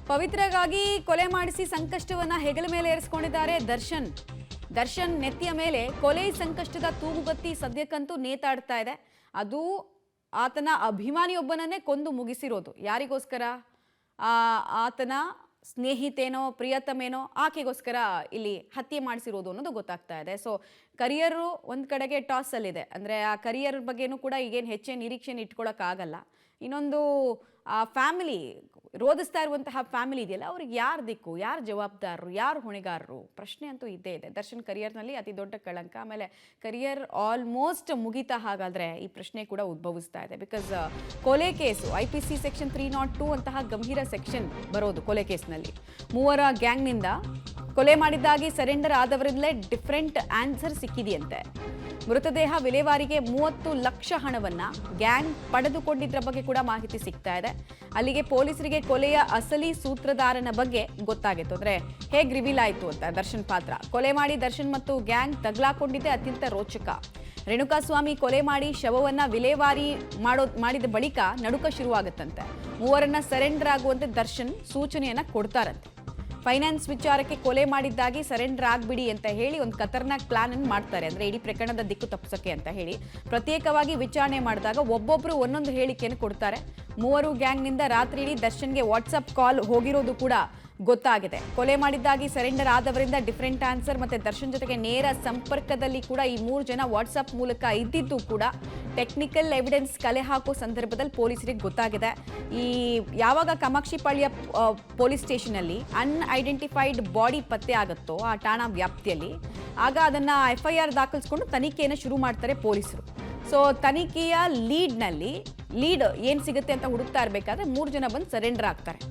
ಪವಿತ್ರಗಾಗಿ ಕೊಲೆ ಮಾಡಿಸಿ ಸಂಕಷ್ಟವನ್ನ ಹೆಗಲ ಮೇಲೆ ಏರಿಸಿಕೊಂಡಿದ್ದಾರೆ ದರ್ಶನ್ ನೆತ್ತಿಯ ಮೇಲೆ ಕೊಲೆ ಸಂಕಷ್ಟದ ತೂಗುಬತ್ತಿ ಸದ್ಯಕ್ಕಂತೂ ನೇತಾಡ್ತಾ ಇದೆ. ಅದು ಆತನ ಅಭಿಮಾನಿಯೊಬ್ಬನನ್ನೇ ಕೊಂದು ಮುಗಿಸಿರೋದು. ಯಾರಿಗೋಸ್ಕರ? ಆತನ ಸ್ನೇಹಿತೇನೋ ಪ್ರಿಯತಮೇನೋ ಆಕೆಗೋಸ್ಕರ ಇಲ್ಲಿ ಹತ್ಯೆ ಮಾಡಿಸಿರೋದು ಅನ್ನೋದು ಗೊತ್ತಾಗ್ತಾ ಇದೆ. ಸೊ ಕರಿಯರು ಒಂದು ಕಡೆಗೆ ಟಾಸಲ್ಲಿದೆ. ಅಂದರೆ ಆ ಕರಿಯರ್ ಬಗ್ಗೆನೂ ಕೂಡ ಈಗೇನು ಹೆಚ್ಚಿನ ನಿರೀಕ್ಷೆನ ಇಟ್ಕೊಳ್ಳೋಕ್ಕಾಗಲ್ಲ. ಇನ್ನೊಂದು ಆ ಫ್ಯಾಮಿಲಿ ರೋಧಿಸ್ತಾ ಇರುವಂತಹ ಫ್ಯಾಮಿಲಿ ಇದೆಯಲ್ಲ, ಅವ್ರಿಗೆ ಯಾರು ದಿಕ್ಕು, ಯಾರು ಜವಾಬ್ದಾರರು, ಯಾರು ಹೊಣೆಗಾರರು ಪ್ರಶ್ನೆ ಅಂತೂ ಇದ್ದೇ ಇದೆ. ದರ್ಶನ್ ಕರಿಯರ್ನಲ್ಲಿ ಅತಿ ದೊಡ್ಡ ಕಳಂಕ. ಆಮೇಲೆ ಕರಿಯರ್ ಆಲ್ಮೋಸ್ಟ್ ಮುಗಿತಾ ಹಾಗಾದರೆ ಈ ಪ್ರಶ್ನೆ ಕೂಡ ಉದ್ಭವಿಸ್ತಾ ಇದೆ. ಬಿಕಾಸ್ ಕೊಲೆ ಕೇಸು IPC ಸೆಕ್ಷನ್ 302 ಅಂತಹ ಗಂಭೀರ ಸೆಕ್ಷನ್ ಬರೋದು ಕೊಲೆ ಕೇಸ್ನಲ್ಲಿ. 3 ಗ್ಯಾಂಗ್ನಿಂದ ಕೊಲೆ ಮಾಡಿದ್ದಾಗಿ ಸರೆಂಡರ್ ಆದವರಿಂದಲೇ ಡಿಫ್ರೆಂಟ್ ಆನ್ಸರ್ ಸಿಕ್ಕಿದೆಯಂತೆ. ಮೃತದೇಹ ವಿಲೇವಾರಿಗೆ 30 ಲಕ್ಷ ಹಣವನ್ನ ಗ್ಯಾಂಗ್ ಪಡೆದುಕೊಂಡಿದ್ರ ಬಗ್ಗೆ ಕೂಡ ಮಾಹಿತಿ ಸಿಗ್ತಾ ಇದೆ. ಅಲ್ಲಿಗೆ ಪೊಲೀಸರಿಗೆ ಕೊಲೆಯ ಅಸಲಿ ಸೂತ್ರಧಾರನ ಬಗ್ಗೆ ಗೊತ್ತಾಗಿತ್ತು. ಅಂದ್ರೆ ಹೇಗೆ ರಿವೀಲ್ ಆಯಿತು ಅಂತ. ದರ್ಶನ್ ಪಾತ್ರ ಕೊಲೆ ಮಾಡಿ ದರ್ಶನ್ ಮತ್ತು ಗ್ಯಾಂಗ್ ತಗ್ಲಾಕೊಂಡಿದ್ದೆ ಅತ್ಯಂತ ರೋಚಕ. ರೇಣುಕಾಸ್ವಾಮಿ ಕೊಲೆ ಮಾಡಿ ಶವವನ್ನ ವಿಲೇವಾರಿ ಮಾಡಿದ ಬಳಿಕ ನಡುಕ ಶುರುವಾಗುತ್ತಂತೆ. 3ರನ್ನ ಸರೆಂಡರ್ ಆಗುವಂತೆ ದರ್ಶನ್ ಸೂಚನೆಯನ್ನ ಕೊಡ್ತಾರಂತೆ. ಫೈನಾನ್ಸ್ ವಿಚಾರಕ್ಕೆ ಕೊಲೆ ಮಾಡಿದ್ದಾಗಿ ಸರೆಂಡರ್ ಆಗ್ಬಿಡಿ ಅಂತ ಹೇಳಿ ಒಂದು ಖತರ್ನಾಕ್ ಪ್ಲಾನ್ ಅನ್ನು ಮಾಡ್ತಾರೆ. ಅಂದ್ರೆ ಇಡೀ ಪ್ರಕರಣದ ದಿಕ್ಕು ತಪ್ಪಿಸಕ್ಕೆ ಅಂತ ಹೇಳಿ ಪ್ರತ್ಯೇಕವಾಗಿ ವಿಚಾರಣೆ ಮಾಡಿದಾಗ ಒಬ್ಬೊಬ್ರು ಒಂದೊಂದು ಹೇಳಿಕೆಯನ್ನು ಕೊಡ್ತಾರೆ. 3 ಗ್ಯಾಂಗ್ನಿಂದ ರಾತ್ರಿ ಇಡೀ ದರ್ಶನ್ಗೆ ವಾಟ್ಸಪ್ ಕಾಲ್ ಹೋಗಿರೋದು ಕೂಡ ಗೊತ್ತಾಗಿದೆ. ಕೊಲೆ ಮಾಡಿದ್ದಾಗಿ ಸರೆಂಡರ್ ಆದವರಿಂದ ಡಿಫರೆಂಟ್ ಆನ್ಸರ್ ಮತ್ತೆ ದರ್ಶನ್ ಜೊತೆಗೆ ನೇರ ಸಂಪರ್ಕದಲ್ಲಿ ಕೂಡ ಈ 3 ಜನ ವಾಟ್ಸಪ್ ಮೂಲಕ ಇದ್ದಿದ್ದು ಕೂಡ ಟೆಕ್ನಿಕಲ್ ಎವಿಡೆನ್ಸ್ ಕಲೆ ಹಾಕೋ ಸಂದರ್ಭದಲ್ಲಿ ಪೊಲೀಸರಿಗೆ ಗೊತ್ತಾಗಿದೆ. ಈ ಯಾವಾಗ ಕಾಮಾಕ್ಷಿಪಾಳ್ಯ ಪೊಲೀಸ್ ಸ್ಟೇಷನಲ್ಲಿ ಅನ್ಐಡೆಂಟಿಫೈಡ್ ಬಾಡಿ ಪತ್ತೆ ಆಗುತ್ತೋ ಆ ಠಾಣಾ ವ್ಯಾಪ್ತಿಯಲ್ಲಿ, ಆಗ ಅದನ್ನ FIR ದಾಖಲಿಸ್ಕೊಂಡು ತನಿಖೆಯನ್ನು ಶುರು ಮಾಡ್ತಾರೆ ಪೊಲೀಸರು. ಸೊ ತನಿಖೆಯ ಲೀಡ್ ಏನು ಸಿಗುತ್ತೆ ಅಂತ ಹುಡುಕ್ತಾ ಇರಬೇಕಾದ್ರೆ 3 ಜನ ಬಂದು ಸರೆಂಡರ್ ಆಗ್ತಾರೆ.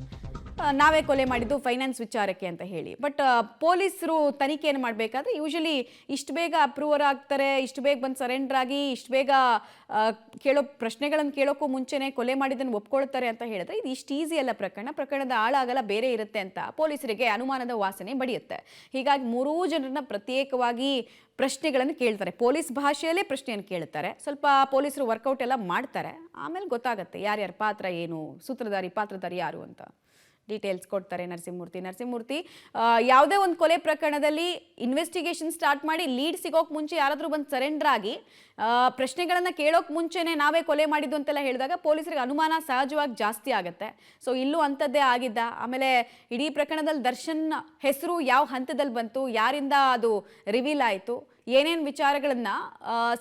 ನಾವೇ ಕೊಲೆ ಮಾಡಿದ್ದು ಫೈನಾನ್ಸ್ ವಿಚಾರಕ್ಕೆ ಅಂತ ಹೇಳಿ. ಬಟ್ ಪೊಲೀಸರು ತನಿಖೆಯನ್ನು ಮಾಡಬೇಕಾದ್ರೆ ಯೂಶಲಿ ಇಷ್ಟು ಬೇಗ ಅಪ್ರೂವರ್ ಆಗ್ತಾರೆ, ಇಷ್ಟು ಬೇಗ ಬಂದು ಸರೆಂಡರ್ ಆಗಿ ಇಷ್ಟು ಬೇಗ ಪ್ರಶ್ನೆಗಳನ್ನು ಕೇಳೋಕ್ಕೂ ಮುಂಚೆನೇ ಕೊಲೆ ಮಾಡಿದ್ದನ್ನು ಒಪ್ಕೊಳ್ತಾರೆ ಅಂತ ಹೇಳಿದ್ರೆ ಇದು ಇಷ್ಟು ಈಸಿ ಅಲ್ಲ. ಪ್ರಕರಣದ ಆಳಾಗಲ್ಲ ಬೇರೆ ಇರುತ್ತೆ ಅಂತ ಪೊಲೀಸರಿಗೆ ಅನುಮಾನದ ವಾಸನೆ ಬಡಿಯುತ್ತೆ. ಹೀಗಾಗಿ 3 ಜನರನ್ನ ಪ್ರತ್ಯೇಕವಾಗಿ ಪ್ರಶ್ನೆಗಳನ್ನು ಕೇಳ್ತಾರೆ. ಪೊಲೀಸ್ ಭಾಷೆಯಲ್ಲೇ ಪ್ರಶ್ನೆಯನ್ನು ಕೇಳ್ತಾರೆ. ಸ್ವಲ್ಪ ಪೊಲೀಸರು ವರ್ಕೌಟ್ ಎಲ್ಲ ಮಾಡ್ತಾರೆ. ಆಮೇಲೆ ಗೊತ್ತಾಗುತ್ತೆ ಯಾರ್ಯಾರ ಪಾತ್ರ ಏನು, ಪಾತ್ರಧಾರಿ ಯಾರು ಅಂತ ಡೀಟೇಲ್ಸ್ ಕೊಡ್ತಾರೆ ನರಸಿಂಹಮೂರ್ತಿ. ಯಾವುದೇ ಒಂದು ಕೊಲೆ ಪ್ರಕರಣದಲ್ಲಿ ಇನ್ವೆಸ್ಟಿಗೇಷನ್ ಸ್ಟಾರ್ಟ್ ಮಾಡಿ ಲೀಡ್ ಸಿಗೋಕೆ ಮುಂಚೆ ಯಾರಾದರೂ ಬಂದು ಸರೆಂಡರ್ ಆಗಿ ಪ್ರಶ್ನೆಗಳನ್ನು ಕೇಳೋಕೆ ಮುಂಚೆನೇ ನಾವೇ ಕೊಲೆ ಮಾಡಿದ್ದು ಅಂತೆಲ್ಲ ಹೇಳಿದಾಗ ಪೊಲೀಸರಿಗೆ ಅನುಮಾನ ಸಹಜವಾಗಿ ಜಾಸ್ತಿ ಆಗುತ್ತೆ. ಸೊ ಇಲ್ಲೂ ಅಂಥದ್ದೇ ಆಗಿದ್ದ. ಆಮೇಲೆ ಇಡೀ ಪ್ರಕರಣದಲ್ಲಿ ದರ್ಶನ್ ಹೆಸರು ಯಾವ ಹಂತದಲ್ಲಿ ಬಂತು, ಯಾರಿಂದ ಅದು ರಿವೀಲ್ ಆಯಿತು, ಏನೇನು ವಿಚಾರಗಳನ್ನು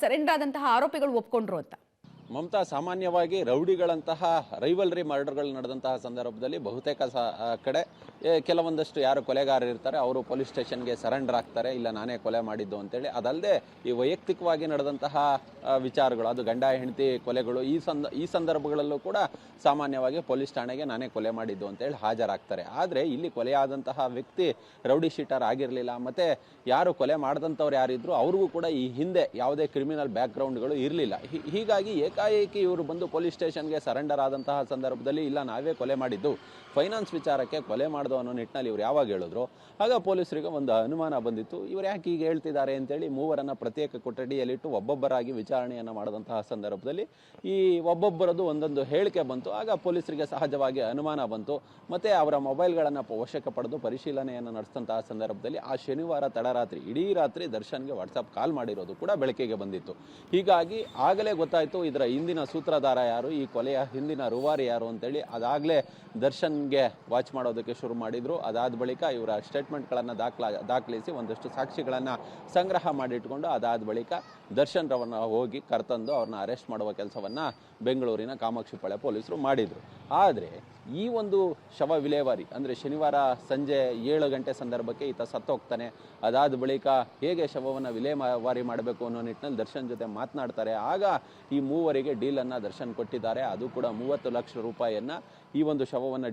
ಸರೆಂಡರ್ ಆದಂತಹ ಆರೋಪಿಗಳು ಒಪ್ಕೊಂಡ್ರು ಅಂತ. ಮಮತಾ, ಸಾಮಾನ್ಯವಾಗಿ ರೌಡಿಗಳಂತಹ ರೈವಲ್ರಿ ಮರ್ಡರ್ಗಳು ನಡೆದಂತಹ ಸಂದರ್ಭದಲ್ಲಿ ಬಹುತೇಕ ಕಡೆ ಕೆಲವೊಂದಷ್ಟು ಯಾರು ಕೊಲೆಗಾರರು ಇರ್ತಾರೆ ಅವರು ಪೊಲೀಸ್ ಸ್ಟೇಷನ್ಗೆ ಸರೆಂಡರ್ ಆಗ್ತಾರೆ, ಇಲ್ಲ ನಾನೇ ಕೊಲೆ ಮಾಡಿದ್ದು ಅಂತೇಳಿ. ಅದಲ್ಲದೆ ಈ ವೈಯಕ್ತಿಕವಾಗಿ ನಡೆದಂತಹ ವಿಚಾರಗಳು, ಅದು ಗಂಡ ಹೆಂಡತಿ ಕೊಲೆಗಳು, ಈ ಸಂದರ್ಭಗಳಲ್ಲೂ ಕೂಡ ಸಾಮಾನ್ಯವಾಗಿ ಪೊಲೀಸ್ ಠಾಣೆಗೆ ನಾನೇ ಕೊಲೆ ಮಾಡಿದ್ದು ಅಂತೇಳಿ ಹಾಜರಾಗ್ತಾರೆ. ಆದರೆ ಇಲ್ಲಿ ಕೊಲೆಯಾದಂತಹ ವ್ಯಕ್ತಿ ರೌಡಿ ಶೀಟರ್ ಆಗಿರಲಿಲ್ಲ. ಮತ್ತು ಯಾರು ಕೊಲೆ ಮಾಡಿದಂಥವ್ರು ಯಾರಿದ್ರು ಅವ್ರಿಗೂ ಕೂಡ ಈ ಹಿಂದೆ ಯಾವುದೇ ಕ್ರಿಮಿನಲ್ ಬ್ಯಾಕ್ಗ್ರೌಂಡ್ಗಳು ಇರಲಿಲ್ಲ. ಹೀಗಾಗಿ ಏಕಾಏಕಿ ಇವರು ಬಂದು ಪೊಲೀಸ್ ಸ್ಟೇಷನ್ಗೆ ಸರೆಂಡರ್ ಆದಂತಹ ಸಂದರ್ಭದಲ್ಲಿ ಇಲ್ಲ ನಾವೇ ಕೊಲೆ ಮಾಡಿದ್ದು, ಫೈನಾನ್ಸ್ ವಿಚಾರಕ್ಕೆ ಕೊಲೆ ಮಾಡಿದ್ದು ಅನ್ನೋ ನಿಟ್ಟಿನಲ್ಲಿ ಇವ್ರು ಯಾವಾಗ ಹೇಳಿದ್ರು ಆಗ ಪೊಲೀಸರಿಗೆ ಒಂದು ಅನುಮಾನ ಬಂದಿತ್ತು. ಇವ್ರು ಯಾಕೆ ಈಗ ಹೇಳ್ತಿದ್ದಾರೆ ಅಂತೇಳಿ 3ರನ್ನ ಪ್ರತ್ಯೇಕ ಕೊಠಡಿಯಲ್ಲಿಟ್ಟು ಒಬ್ಬೊಬ್ಬರಾಗಿ ವಿಚಾರಣೆಯನ್ನು ಮಾಡಿದಂತಹ ಸಂದರ್ಭದಲ್ಲಿ ಈ ಒಬ್ಬೊಬ್ಬರದು ಒಂದೊಂದು ಹೇಳಿಕೆ ಬಂತು. ಆಗ ಪೊಲೀಸರಿಗೆ ಸಹಜವಾಗಿ ಅನುಮಾನ ಬಂತು. ಮತ್ತು ಅವರ ಮೊಬೈಲ್ಗಳನ್ನು ವಶಕ್ಕೆ ಪಡೆದು ಪರಿಶೀಲನೆಯನ್ನು ನಡೆಸಿದಂತಹ ಸಂದರ್ಭದಲ್ಲಿ ಆ ಶನಿವಾರ ತಡರಾತ್ರಿ ಇಡೀ ರಾತ್ರಿ ದರ್ಶನ್ಗೆ ವಾಟ್ಸಪ್ ಕಾಲ್ ಮಾಡಿರೋದು ಕೂಡ ಬೆಳಕಿಗೆ ಬಂದಿತ್ತು. ಹೀಗಾಗಿ ಆಗಲೇ ಗೊತ್ತಾಯಿತು ಇದರ ಹಿಂದಿನ ಸೂತ್ರಧಾರ ಯಾರು, ಈ ಕೊಲೆಯ ಹಿಂದಿನ ರೂವಾರಿ ಯಾರು ಅಂತೇಳಿ. ಅದಾಗಲೇ ದರ್ಶನ್ಗೆ ವಾಚ್ ಮಾಡೋದಕ್ಕೆ ಶುರು ಮಾಡಿದರು. ಅದಾದ ಬಳಿಕ ಇವರ ಸ್ಟೇಟ್ಮೆಂಟ್ಗಳನ್ನು ದಾಖಲಿಸಿ ಒಂದಷ್ಟು ಸಾಕ್ಷಿಗಳನ್ನು ಸಂಗ್ರಹ ಮಾಡಿಟ್ಕೊಂಡು ಅದಾದ ಬಳಿಕ ದರ್ಶನ್ ರವನ್ನ ಹೋಗಿ ಕರ್ತಂದು ಅವ್ರನ್ನ ಅರೆಸ್ಟ್ ಮಾಡುವ ಕೆಲಸವನ್ನು ಬೆಂಗಳೂರಿನ ಕಾಮಾಕ್ಷಿಪಾಳ್ಯ ಪೊಲೀಸರು ಮಾಡಿದರು. ಆದರೆ ಈ ಒಂದು ಶವ ವಿಲೇವಾರಿ ಅಂದರೆ ಶನಿವಾರ ಸಂಜೆ 7 ಗಂಟೆ ಸಂದರ್ಭಕ್ಕೆ ಈತ ಸತ್ತೋಗ್ತಾನೆ. ಅದಾದ ಬಳಿಕ ಹೇಗೆ ಶವವನ್ನು ವಿಲೇವಾರಿ ಮಾಡಬೇಕು ಅನ್ನೋ ನಿಟ್ಟಿನಲ್ಲಿ ದರ್ಶನ್ ಜೊತೆ ಮಾತನಾಡ್ತಾರೆ. ಆಗ ಈ 3ವರಿಗೆ ಡೀಲನ್ನು ದರ್ಶನ್ ಕೊಟ್ಟಿದ್ದಾರೆ. ಅದು ಕೂಡ 30 ಲಕ್ಷ ರೂಪಾಯಿಯನ್ನು ಈ ಒಂದು ಶವವನ್ನು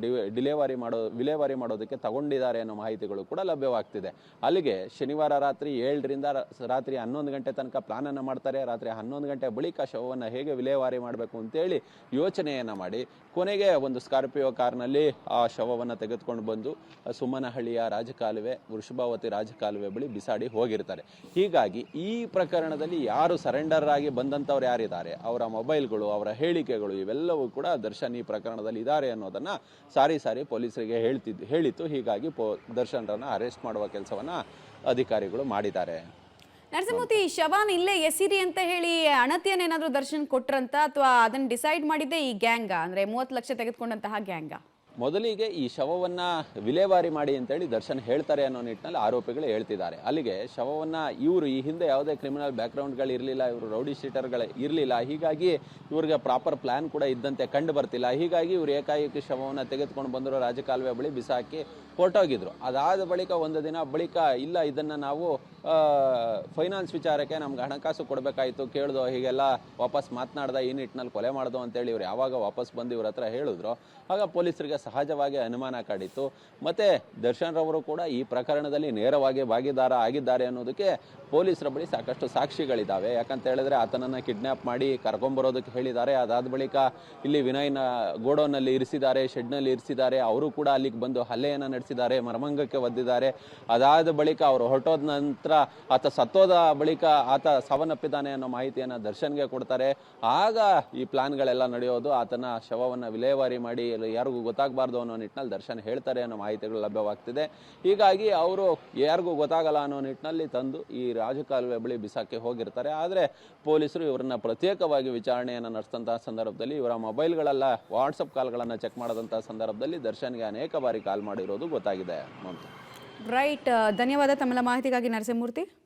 ವಿಲೇವಾರಿ ಮಾಡೋದಕ್ಕೆ ತಗೊಂಡಿದ್ದಾರೆ ಅನ್ನೋ ಮಾಹಿತಿಗಳು ಕೂಡ ಲಭ್ಯವಾಗ್ತಿದೆ. ಅಲ್ಲಿಗೆ ಶನಿವಾರ ರಾತ್ರಿ 7ರಿಂದ ರಾತ್ರಿ 11 ಗಂಟೆ ತನಕ ಪ್ಲಾನನ್ನು ಮಾಡ್ತಾರೆ. ರಾತ್ರಿ 11 ಗಂಟೆ ಬಳಿಕ ಶವವನ್ನು ಹೇಗೆ ವಿಲೇವಾರಿ ಮಾಡಬೇಕು ಅಂತೇಳಿ ಯೋಚನೆಯನ್ನು ಮಾಡಿ ಕೊನೆಗೆ ಒಂದು ಸ್ಕಾರ್ಪಿಯೋ ಕಾರ್ನಲ್ಲಿ ಆ ಶವವನ್ನು ತೆಗೆದುಕೊಂಡು ಬಂದು ಸುಮ್ಮನಹಳ್ಳಿಯ ರಾಜಕಾಲುವೆ, ವೃಷಭಾವತಿ ರಾಜಕಾಲುವೆ ಬಳಿ ಬಿಸಾಡಿ ಹೋಗಿರ್ತಾರೆ. ಹೀಗಾಗಿ ಈ ಪ್ರಕರಣದಲ್ಲಿ ಯಾರು ಸರೆಂಡರ್ ಆಗಿ ಬಂದಂಥವ್ರು ಯಾರಿದ್ದಾರೆ ಅವರ ಮೊಬೈಲ್ಗಳು, ಅವರ ಹೇಳಿಕೆಗಳು ಇವೆಲ್ಲವೂ ಕೂಡ ದರ್ಶನ್ ಈ ಪ್ರಕರಣದಲ್ಲಿ ಇದ್ದಾರೆ ಮಾಡಿದ್ದಾರೆ ಅನ್ನೋದನ್ನು ಸಾರಿ ಪೊಲೀಸರಿಗೆ ಹೇಳಿತ್ತು. ಹೀಗಾಗಿ ದರ್ಶನ್ರನ್ನು ಅರೆಸ್ಟ್ ಮಾಡುವ ಕೆಲಸವನ್ನು ಅಧಿಕಾರಿಗಳು ಮಾಡಿದ್ದಾರೆ. ನರಸಿಂಹಮೂರ್ತಿ, ಶವಾನ್ ಇಲ್ಲೇ ಎಸಿರಿ ಅಂತ ಹೇಳಿ ಅಣತಿಯನ್ನೇನಾದ್ರೂ ದರ್ಶನ್ ಕೊಟ್ರಂತ, ಅಥವಾ ಅದನ್ನ ಡಿಸೈಡ್ ಮಾಡಿದ್ದೆ ಈ ಗ್ಯಾಂಗ, ಅಂದ್ರೆ 30 ಲಕ್ಷ ತೆಗೆದುಕೊಂಡಂತಹ ಗ್ಯಾಂಗ? ಮೊದಲಿಗೆ ಈ ಶವವನ್ನು ವಿಲೇವಾರಿ ಮಾಡಿ ಅಂತೇಳಿ ದರ್ಶನ್ ಹೇಳ್ತಾರೆ ಅನ್ನೋ ನಿಟ್ಟಿನಲ್ಲಿ ಆರೋಪಿಗಳು ಹೇಳ್ತಿದ್ದಾರೆ. ಅಲ್ಲಿಗೆ ಶವವನ್ನು ಇವರು ಈ ಹಿಂದೆ ಯಾವುದೇ ಕ್ರಿಮಿನಲ್ ಬ್ಯಾಕ್ಗ್ರೌಂಡ್ಗಳು ಇರಲಿಲ್ಲ, ಇವರು ರೌಡಿ ಶೀಟರ್ಗಳು ಇರಲಿಲ್ಲ. ಹೀಗಾಗಿ ಇವರಿಗೆ ಪ್ರಾಪರ್ ಪ್ಲ್ಯಾನ್ ಕೂಡ ಇದ್ದಂತೆ ಕಂಡು ಬರ್ತಿಲ್ಲ. ಹೀಗಾಗಿ ಇವರು ಏಕಾಏಕಿ ಶವವನ್ನು ತೆಗೆದುಕೊಂಡು ಬಂದರು, ರಾಜಕಾಲುವೆ ಬಳಿ ಬಿಸಾಕಿ ಹೊರಟೋಗಿದ್ರು. ಅದಾದ ಬಳಿಕ ಒಂದು ದಿನ ಬಳಿಕ ಇಲ್ಲ, ಇದನ್ನು ನಾವು ಫೈನಾನ್ಸ್ ವಿಚಾರಕ್ಕೆ ನಮ್ಗೆ ಹಣಕಾಸು ಕೊಡಬೇಕಾಯಿತು, ಕೇಳ್ದೋ, ಹೀಗೆಲ್ಲ ವಾಪಸ್ ಮಾತನಾಡ್ದ, ಈ ನಿಟ್ಟಿನಲ್ಲಿ ಕೊಲೆ ಮಾಡ್ದೋ ಅಂತೇಳಿ ಇವ್ರು ಯಾವಾಗ ವಾಪಸ್ ಬಂದು ಇವ್ರ ಹತ್ರ ಹೇಳಿದ್ರು, ಆಗ ಪೊಲೀಸರಿಗೆ ಸಹಜವಾಗಿ ಅನುಮಾನ ಕಾಡಿತ್ತು. ಮತ್ತು ದರ್ಶನ್ ರವರು ಕೂಡ ಈ ಪ್ರಕರಣದಲ್ಲಿ ನೇರವಾಗಿ ಭಾಗಿದಾರ ಆಗಿದ್ದಾರೆ ಅನ್ನೋದಕ್ಕೆ ಪೊಲೀಸರ ಬಳಿ ಸಾಕಷ್ಟು ಸಾಕ್ಷಿಗಳಿದ್ದಾವೆ. ಯಾಕಂತ ಹೇಳಿದ್ರೆ ಆತನನ್ನು ಕಿಡ್ನ್ಯಾಪ್ ಮಾಡಿ ಕರ್ಕೊಂಬರೋದಕ್ಕೆ ಹೇಳಿದ್ದಾರೆ. ಅದಾದ ಬಳಿಕ ಇಲ್ಲಿ ವಿನಯ್ನ ಗೋಡೌನ್ನಲ್ಲಿ ಇರಿಸಿದ್ದಾರೆ, ಶೆಡ್ನಲ್ಲಿ ಇರಿಸಿದ್ದಾರೆ. ಅವರು ಕೂಡ ಅಲ್ಲಿಗೆ ಬಂದು ಹಲ್ಲೆಯನ್ನು ನಡೆಸಿದ್ದಾರೆ, ಮರ್ಮಂಗಕ್ಕೆ ಒದ್ದಿದ್ದಾರೆ. ಅದಾದ ಬಳಿಕ ಅವರು ಹೊರಟೋದ ನಂತರ ಆತ ಸತ್ತೋದ ಬಳಿಕ ಆತ ಸಾವನ್ನಪ್ಪಿದ್ದಾನೆ ಅನ್ನೋ ಮಾಹಿತಿಯನ್ನು ದರ್ಶನ್ಗೆ ಕೊಡ್ತಾರೆ. ಆಗ ಈ ಪ್ಲಾನ್ಗಳೆಲ್ಲ ನಡೆಯೋದು. ಆತನ ಶವವನ್ನು ವಿಲೇವಾರಿ ಮಾಡಿ ಯಾರಿಗೂ ಗೊತ್ತಾಗಬಾರ್ದು ಅನ್ನೋ ನಿಟ್ಟಿನಲ್ಲಿ ದರ್ಶನ್ ಹೇಳ್ತಾರೆ ಅನ್ನೋ ಮಾಹಿತಿಗಳು ಲಭ್ಯವಾಗ್ತಿದೆ. ಹೀಗಾಗಿ ಅವರು ಯಾರಿಗೂ ಗೊತ್ತಾಗಲ್ಲ ಅನ್ನೋ ನಿಟ್ಟಿನಲ್ಲಿ ತಂದು ಈ ರಾಜಕಾಲುವೆ ಬಳಿ ಬಿಸಾಕಿ ಹೋಗಿರ್ತಾರೆ. ಆದರೆ ಪೊಲೀಸರು ಇವರನ್ನ ಪ್ರತ್ಯೇಕವಾಗಿ ವಿಚಾರಣೆಯನ್ನು ನಡೆಸಿದಂತಹ ಸಂದರ್ಭದಲ್ಲಿ ಇವರ ಮೊಬೈಲ್ಗಳೆಲ್ಲ ವಾಟ್ಸಪ್ ಕಾಲ್ಗಳನ್ನು ಚೆಕ್ ಮಾಡಿದಂಥ ಸಂದರ್ಭದಲ್ಲಿ ದರ್ಶನ್ಗೆ ಅನೇಕ ಬಾರಿ ಕಾಲ್ ಮಾಡಿರೋದು ಗೊತ್ತಾಗಿದೆ. ರೈಟ್, ಧನ್ಯವಾದ ತಮ್ಮೆಲ್ಲ ಮಾಹಿತಿಗಾಗಿ ನರಸಿಂಹಮೂರ್ತಿ.